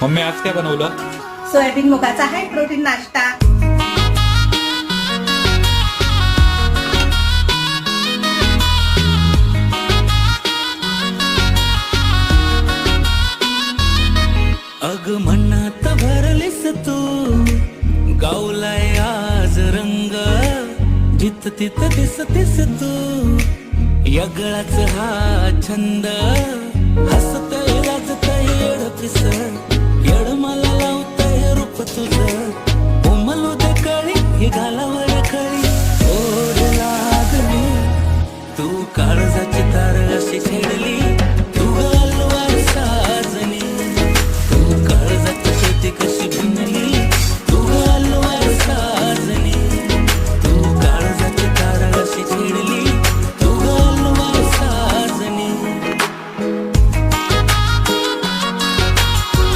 Mummy आज काय बनवलं? सोयाबीन मुगाचा हाय प्रोटीन नाश्ता. अग मनात भरलीस तू, गावलाय आज रंग, जित तित दिसतीस तू, यगळाच हा छंद, हसत लाजत येड पिसळ.